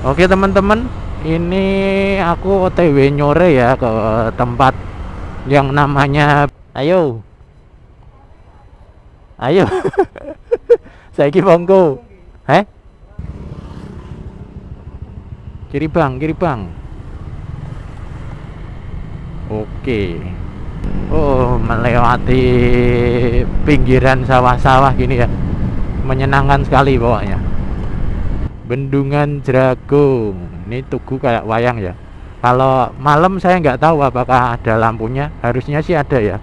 Oke teman-teman, ini aku OTW nyore ya ke tempat yang namanya. Ayo, ayo, saiki monggo. Heh, kiri bang, kiri bang. Oke. Oh, melewati pinggiran sawah-sawah gini ya. Menyenangkan sekali pokoknya. Bendungan Jeragung. Ini tugu kayak wayang ya. Kalau malam saya nggak tahu apakah ada lampunya. Harusnya sih ada ya.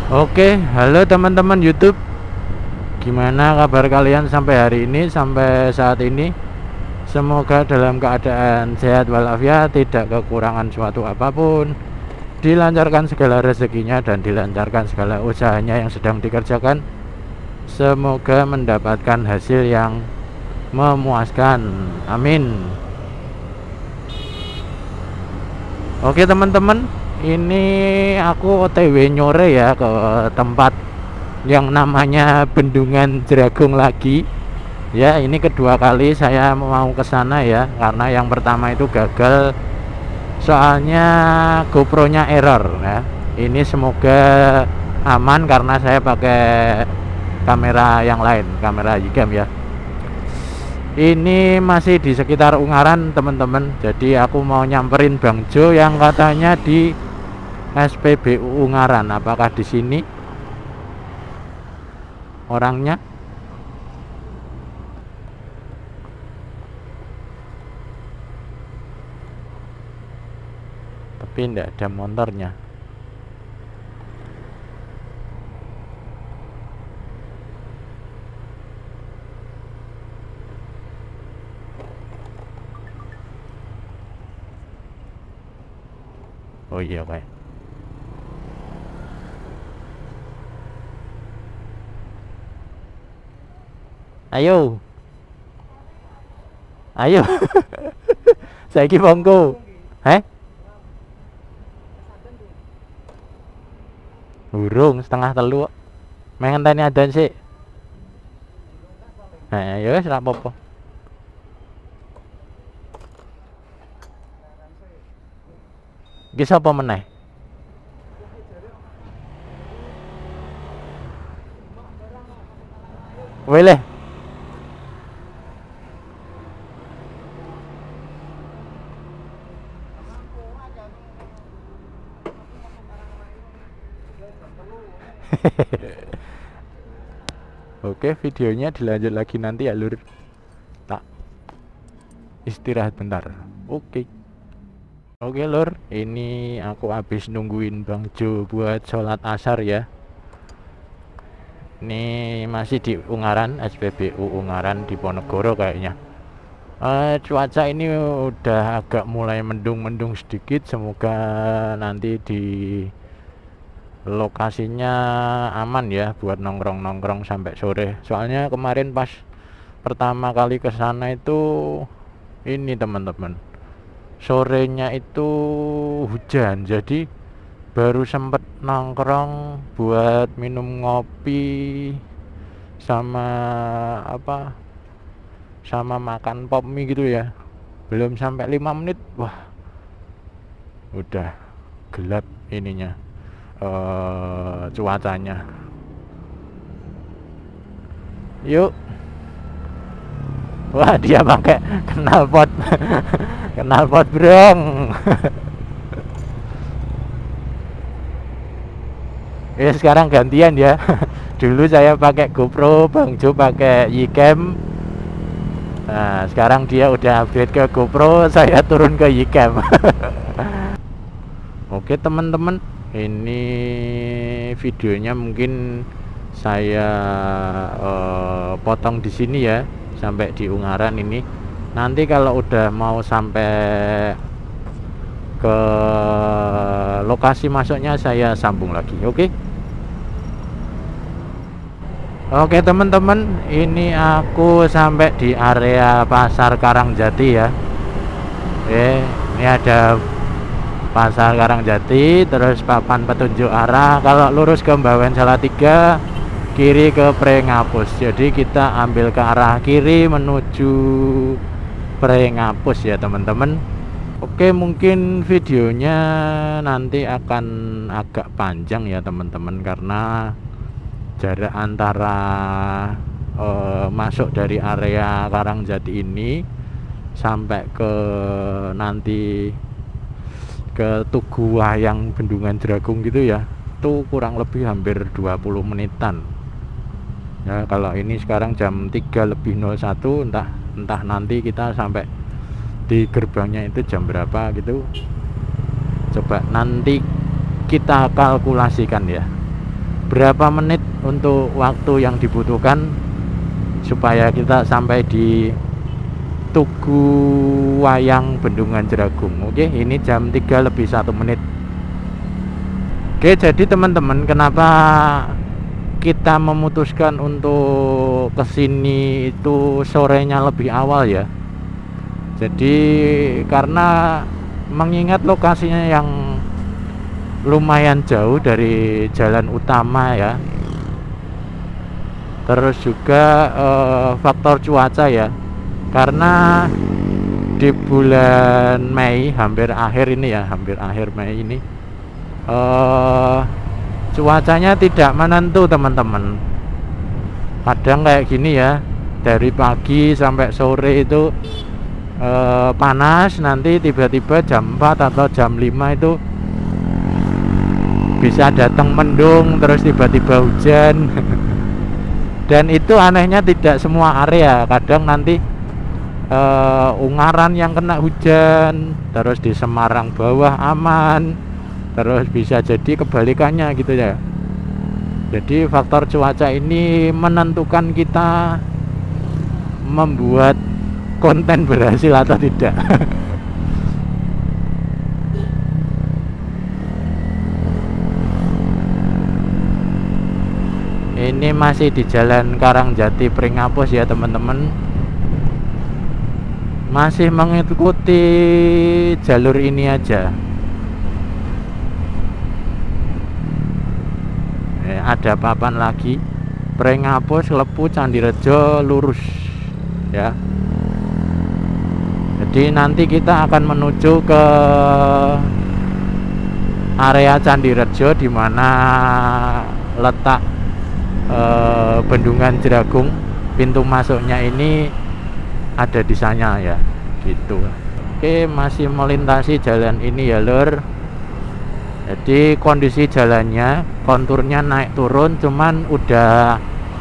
Oke, halo teman-teman YouTube. Gimana kabar kalian sampai hari ini, sampai saat ini? Semoga dalam keadaan sehat walafiat, tidak kekurangan suatu apapun, dilancarkan segala rezekinya dan dilancarkan segala usahanya yang sedang dikerjakan. Semoga mendapatkan hasil yang memuaskan. Amin. Oke teman-teman, ini aku OTW nyore ya ke tempat yang namanya Bendungan Jeragung lagi. Ya, ini kedua kali saya mau ke sana ya, karena yang pertama itu gagal soalnya GoPro-nya error ya. Ini semoga aman karena saya pakai kamera yang lain, kamera Yicam ya. Ini masih di sekitar Ungaran teman-teman. Jadi aku mau nyamperin Bang Jo yang katanya di SPBU Ungaran. Apakah di sini orangnya? Tapi tidak ada motornya. Oh iya kayak. Ayo, ayo, saiki monggo. Heh, burung setengah telu. Mengenteni adan sih. Nah, ya wis ora apa-apa. Iki sapa meneh? Wele. Oke, videonya dilanjut lagi nanti ya, Lur. Tak istirahat bentar. Oke. Oke, Lur. Ini aku habis nungguin Bang Jo buat sholat asar ya. Ini masih di Ungaran, SPBU Ungaran di Ponegoro kayaknya. Cuaca ini udah agak mulai mendung-mendung sedikit. Semoga nanti di lokasinya aman ya buat nongkrong-nongkrong sampai sore. Soalnya kemarin pas pertama kali ke sana itu ini teman-teman, sorenya itu hujan, jadi baru sempet nongkrong buat minum ngopi sama apa, sama makan pop mie gitu ya. Belum sampai 5 menit wah udah gelap ininya, cuacanya. Yuk. Wah, dia pakai knalpot. Knalpot brong. Ya sekarang gantian ya. Dulu saya pakai GoPro, Bang Jo pakai Yicam. Nah, sekarang dia udah upgrade ke GoPro, saya turun ke Yicam. Oke teman-teman, ini videonya mungkin saya potong di sini ya, sampai di Ungaran ini. Nanti kalau udah mau sampai ke lokasi masuknya saya sambung lagi. Oke teman-teman, ini aku sampai di area Pasar Karangjati ya. Ini ada Pasar Karangjati, terus papan petunjuk arah. Kalau lurus ke Bawen Salatiga, kiri ke Prengapus. Jadi kita ambil ke arah kiri menuju Prengapus ya teman-teman. Oke, mungkin videonya nanti akan agak panjang ya teman-teman, karena jarak antara masuk dari area Karangjati ini sampai ke nanti ke Tugu Wayang Bendungan Jeragung gitu ya, itu kurang lebih hampir 20 menitan ya. Kalau ini sekarang jam 3:01, entah nanti kita sampai di gerbangnya itu jam berapa gitu. Coba nanti kita kalkulasikan ya, berapa menit untuk waktu yang dibutuhkan supaya kita sampai di Tugu Wayang Bendungan Jeragung. Oke, ini jam 3:01 menit. Oke, jadi teman-teman, kenapa kita memutuskan untuk kesini itu sorenya lebih awal ya? Jadi karena mengingat lokasinya yang lumayan jauh dari jalan utama ya, terus juga faktor cuaca ya, karena di bulan Mei, hampir akhir Mei ini cuacanya tidak menentu teman-teman. Kadang kayak gini ya, dari pagi sampai sore itu panas, nanti tiba-tiba jam 4 atau jam 5 itu bisa datang mendung, terus tiba-tiba hujan. Dan itu anehnya tidak semua area, kadang nanti Ungaran yang kena hujan, terus di Semarang bawah aman, terus bisa jadi kebalikannya gitu ya. Jadi faktor cuaca ini menentukan kita membuat konten berhasil atau tidak. Ini masih di jalan Karangjati Prengapus ya teman-teman, masih mengikuti jalur ini aja. Ada papan lagi, Prengapus, Klepu, Candirejo lurus ya. Jadi nanti kita akan menuju ke area Candirejo, di mana letak Bendungan Jeragung. Pintu masuknya ini ada di sana ya, gitu. Oke, masih melintasi jalan ini ya lur. Jadi kondisi jalannya, konturnya naik turun, cuman udah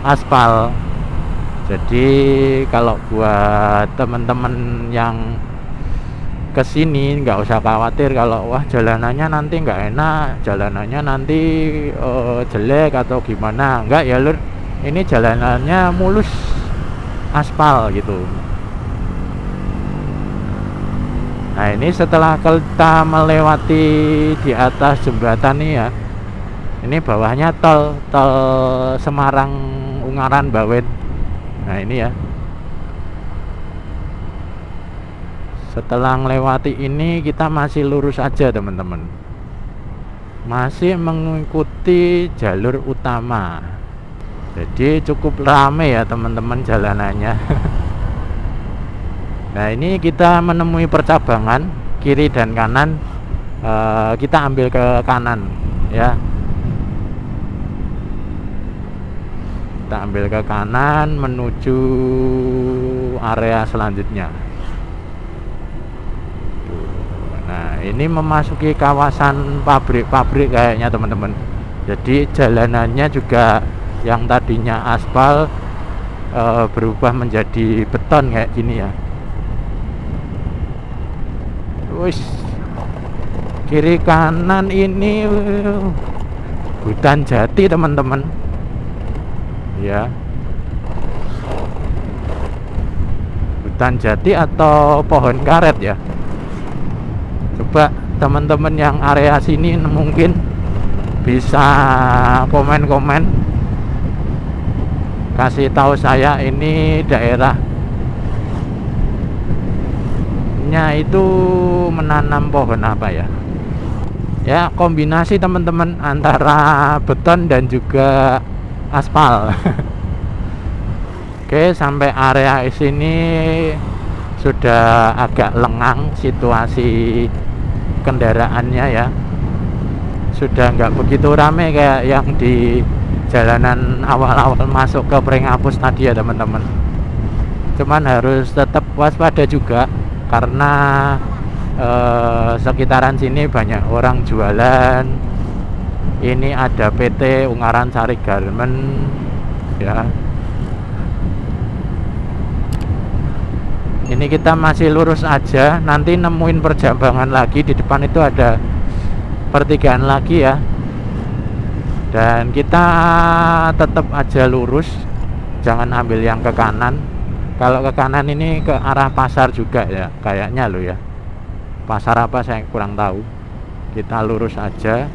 aspal. Jadi kalau buat teman-teman yang kesini nggak usah khawatir kalau wah jalanannya nanti nggak enak, jalanannya nanti jelek atau gimana. Enggak ya lur, ini jalanannya mulus aspal gitu. Nah ini setelah kita melewati di atas jembatan nih ya, ini bawahnya tol Semarang Ungaran Bawen. Nah ini ya, setelah melewati ini kita masih lurus aja teman-teman, masih mengikuti jalur utama. Jadi cukup rame ya teman-teman jalanannya. Nah ini kita menemui percabangan kiri dan kanan, kita ambil ke kanan ya. Kita ambil ke kanan menuju area selanjutnya. Nah ini memasuki kawasan pabrik-pabrik kayaknya teman-teman. Jadi jalanannya juga yang tadinya aspal berubah menjadi beton kayak gini ya. Wis, kiri kanan ini hutan jati teman-teman ya, hutan jati atau pohon karet ya. Coba teman-teman yang area sini mungkin bisa komen-komen, kasih tahu saya ini daerahnya itu menanam pohon apa ya. Ya, kombinasi teman-teman antara beton dan juga aspal. Oke, sampai area sini sudah agak lengang situasi kendaraannya ya. Sudah nggak begitu rame kayak yang di jalanan awal-awal masuk ke Prenghapus tadi ya teman-teman. Cuman harus tetap waspada juga karena sekitaran sini banyak orang jualan. Ini ada PT Ungaran Sari Garment ya. Ini kita masih lurus aja, nanti nemuin perjambangan lagi. Di depan itu ada pertigaan lagi ya, dan kita tetap aja lurus, jangan ambil yang ke kanan. Kalau ke kanan ini ke arah pasar juga ya kayaknya lo ya. Pasar apa saya kurang tahu. Kita lurus aja.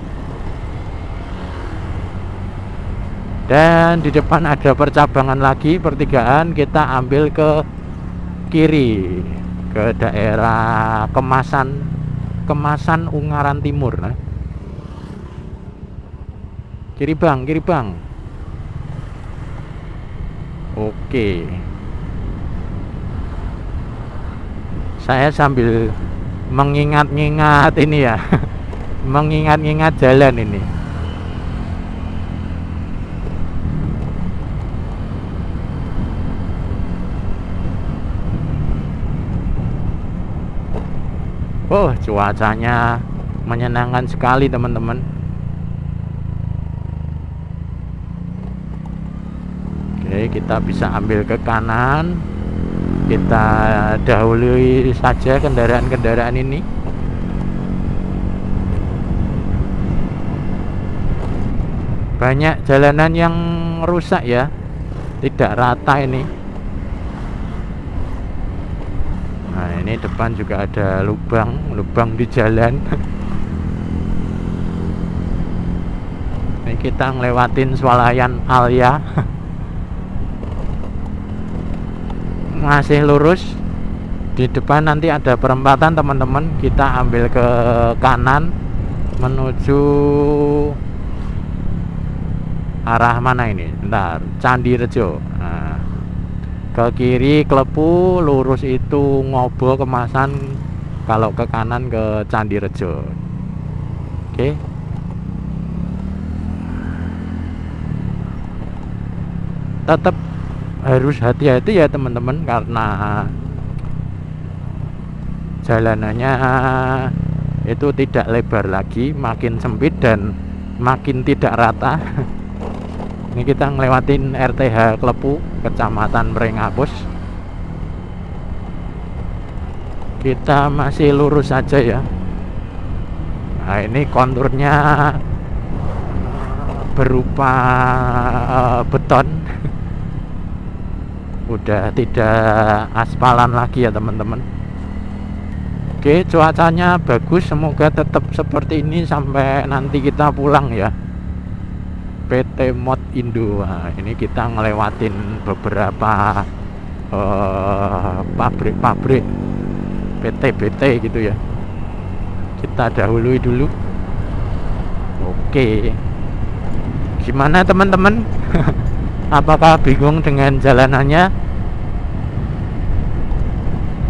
Dan di depan ada percabangan lagi, pertigaan. Kita ambil ke kiri, ke daerah Kemasan Ungaran Timur. Nah. Kiri bang. Oke. Saya sambil mengingat-ingat ini ya. Mengingat-ingat jalan ini. Oh, cuacanya menyenangkan sekali teman-teman. Oke, kita bisa ambil ke kanan. Kita dahului saja kendaraan-kendaraan ini. Banyak jalanan yang rusak ya, tidak rata ini. Nah, ini depan juga ada lubang di jalan. Ini kita ngelewatin swalayan Alia. Masih lurus. Di depan nanti ada perempatan teman-teman. Kita ambil ke kanan menuju arah mana ini? Bentar, Candi Rejo. Nah, ke kiri Klepu, lurus itu Ngobo Kemasan. Kalau ke kanan ke Candi Rejo. Oke. Tetap harus hati-hati ya teman-teman, karena jalanannya itu tidak lebar lagi, makin sempit dan makin tidak rata. Ini kita ngelewatin RTH Klepu, Kecamatan Prenghapus. Kita masih lurus saja ya. Nah, ini konturnya berupa beton. Udah tidak aspalan lagi ya teman-teman. Oke, cuacanya bagus, semoga tetap seperti ini sampai nanti kita pulang ya. PT Mod Indo. Nah, ini kita ngelewatin beberapa pabrik-pabrik PT-BT gitu ya. Kita dahului dulu. Oke, gimana teman-teman? Apakah bingung dengan jalanannya?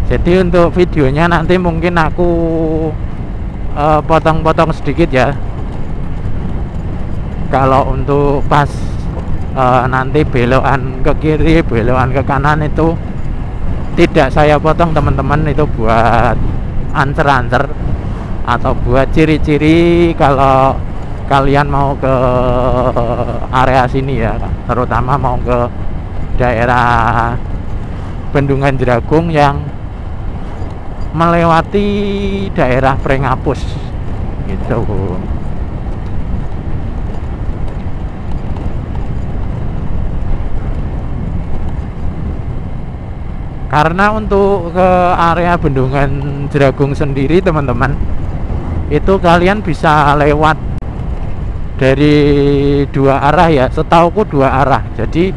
Jadi untuk videonya nanti mungkin aku potong-potong sedikit ya. Kalau untuk pas nanti belokan ke kiri, belokan ke kanan itu tidak saya potong teman-teman. Itu buat ancer-ancer atau buat ciri-ciri kalau kalian mau ke area sini ya, terutama mau ke daerah Bendungan Jeragung yang melewati daerah Prenghapus gitu. Karena untuk ke area Bendungan Jeragung sendiri teman-teman, itu kalian bisa lewat dari dua arah ya, setauku dua arah. Jadi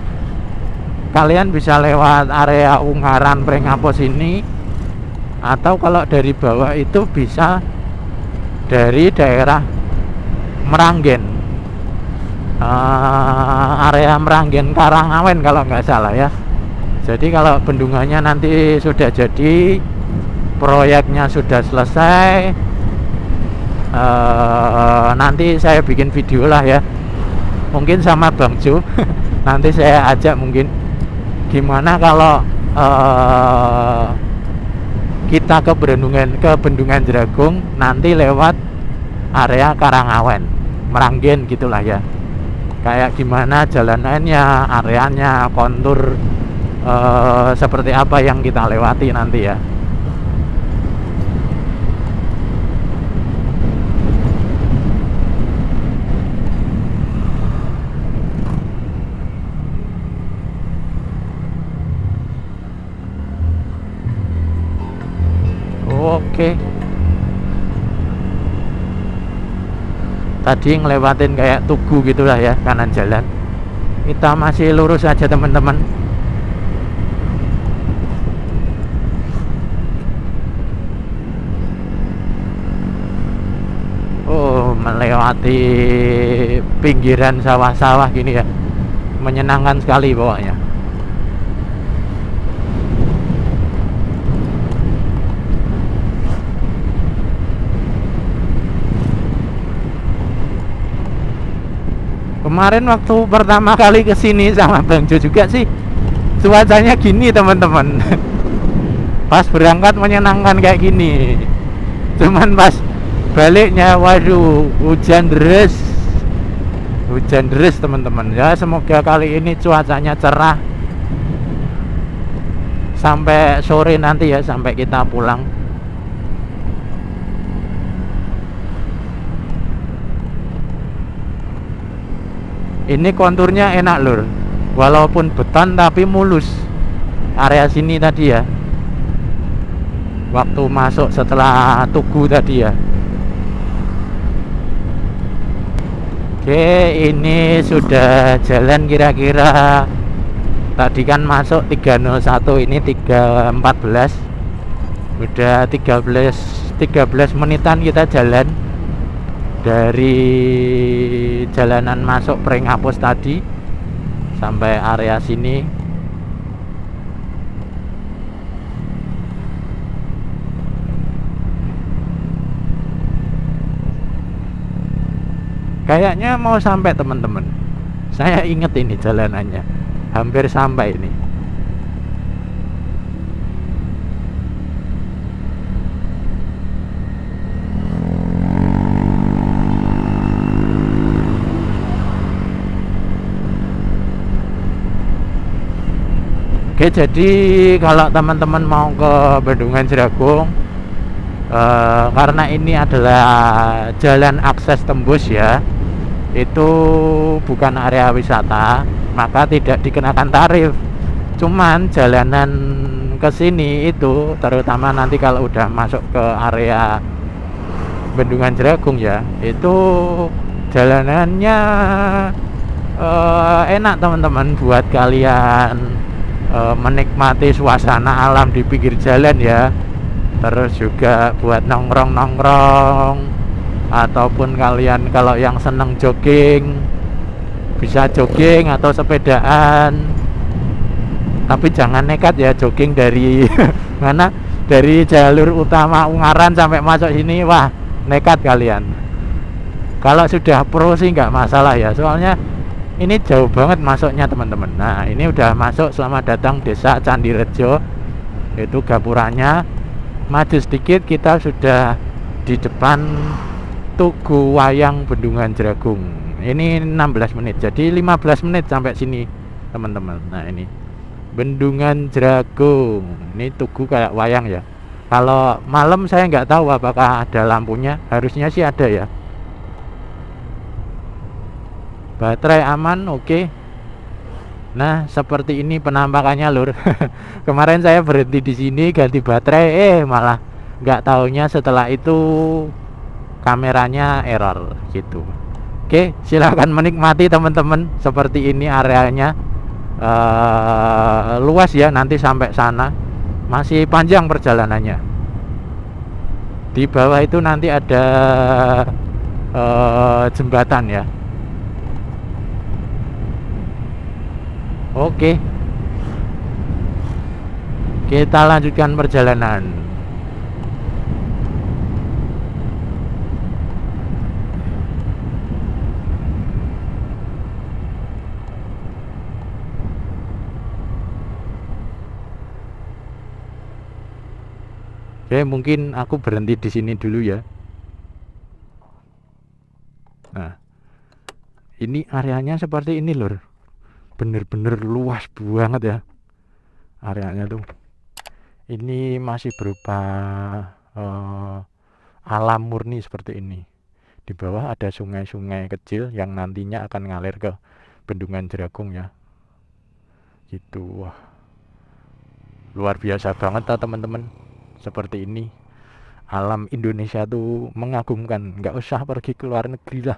kalian bisa lewat area Ungaran Prenghapus ini, atau kalau dari bawah itu bisa dari daerah Meranggen, area Meranggen Karangawen kalau nggak salah ya. Jadi kalau bendungannya nanti sudah jadi, proyeknya sudah selesai, nanti saya bikin video lah ya, mungkin sama Bang Jo. Nanti saya ajak mungkin gimana kalau kita ke Bendungan Jeragung nanti lewat area Karangawen, Meranggen gitulah ya. Kayak gimana jalanannya, areanya, kontur seperti apa yang kita lewati nanti ya. Oke. Tadi ngelewatin kayak Tugu gitulah ya, kanan jalan. Kita masih lurus aja teman-teman. Oh, melewati pinggiran sawah-sawah gini ya. Menyenangkan sekali pokoknya. Kemarin waktu pertama kali kesini sama Bang Jo juga sih, cuacanya gini teman-teman. Pas berangkat menyenangkan kayak gini. Cuman pas baliknya, waduh, hujan deras. Hujan deras teman-teman. Ya semoga kali ini cuacanya cerah sampai sore nanti ya, sampai kita pulang. Ini konturnya enak lur, walaupun beton tapi mulus. Area sini tadi ya, waktu masuk setelah Tugu tadi ya. Oke, ini sudah jalan kira-kira, tadi kan masuk 301, ini 314. Udah 13 menitan kita jalan dari jalanan masuk Pringapus tadi sampai area sini. Kayaknya mau sampai teman-teman. Saya inget ini jalanannya, hampir sampai ini. Oke, jadi kalau teman-teman mau ke Bendungan Jeragung, karena ini adalah jalan akses tembus ya, itu bukan area wisata, maka tidak dikenakan tarif. Cuman jalanan ke sini itu, terutama nanti kalau udah masuk ke area Bendungan Jeragung ya, itu jalanannya enak teman-teman, buat kalian menikmati suasana alam di pinggir jalan ya. Terus juga buat nongkrong-nongkrong, ataupun kalian kalau yang seneng jogging bisa jogging atau sepedaan. Tapi jangan nekat ya jogging dari mana, dari jalur utama Ungaran sampai masuk sini, wah nekat kalian. Kalau sudah pro sih nggak masalah ya, soalnya ini jauh banget masuknya teman-teman. Nah ini udah masuk, selamat datang Desa Candirejo, itu gapuranya. Maju sedikit kita sudah di depan Tugu Wayang Bendungan Jeragung. Ini 16 menit, jadi 15 menit sampai sini teman-teman. Nah ini Bendungan Jeragung, ini tugu kayak wayang ya. Kalau malam saya nggak tahu apakah ada lampunya, harusnya sih ada ya. Baterai aman, oke. Nah seperti ini penampakannya lur. Kemarin saya berhenti di sini ganti baterai, malah nggak taunya setelah itu kameranya error gitu. Oke, silakan menikmati teman-teman. Seperti ini areanya, luas ya, nanti sampai sana masih panjang perjalanannya. Di bawah itu nanti ada jembatan ya. Oke, kita lanjutkan perjalanan. Oke, mungkin aku berhenti di sini dulu ya. Nah, ini areanya seperti ini lur. Bener-bener luas banget ya areanya tuh. Ini masih berupa alam murni seperti ini. Di bawah ada sungai-sungai kecil yang nantinya akan ngalir ke Bendungan Jeragung ya. Gitu. Wah, luar biasa banget teman-teman. Seperti ini. Alam Indonesia tuh mengagumkan. Nggak usah pergi ke luar negeri lah.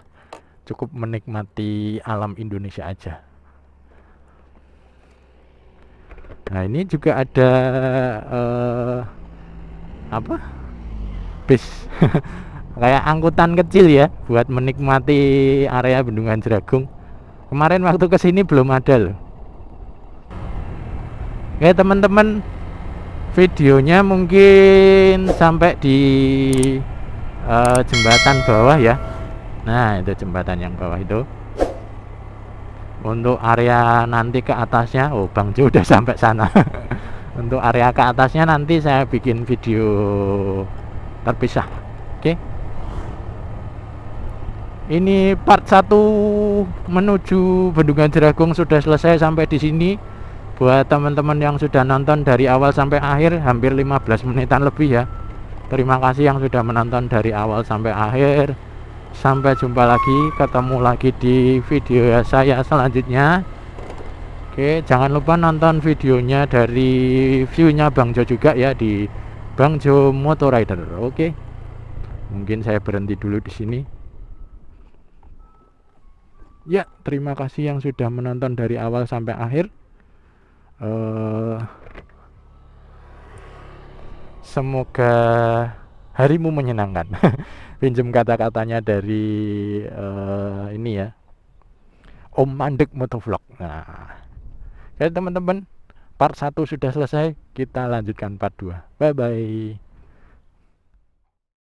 Cukup menikmati alam Indonesia aja. Nah, ini juga ada apa? Bis. Kayak angkutan kecil ya buat menikmati area Bendungan Jeragung. Kemarin waktu kesini belum ada loh. Oke teman-teman, videonya mungkin sampai di jembatan bawah ya. Nah, itu jembatan yang bawah itu. Untuk area nanti ke atasnya, oh Bang Jo udah sampai sana. Untuk area ke atasnya nanti saya bikin video terpisah. Oke. Ini part 1 menuju Bendungan Jeragung sudah selesai sampai di sini. Buat teman-teman yang sudah nonton dari awal sampai akhir, hampir 15 menitan lebih ya. Terima kasih yang sudah menonton dari awal sampai akhir. Sampai jumpa lagi, ketemu lagi di video saya selanjutnya. Oke, jangan lupa nonton videonya dari view-nya Bang Jo juga ya di Bang Jo Motorider. Oke. Mungkin saya berhenti dulu di sini. Ya, terima kasih yang sudah menonton dari awal sampai akhir. Semoga harimu menyenangkan. Pinjam kata-katanya dari ini ya, Om Mandek Motovlog. Nah, oke teman-teman, part 1 sudah selesai, kita lanjutkan part 2. Bye bye.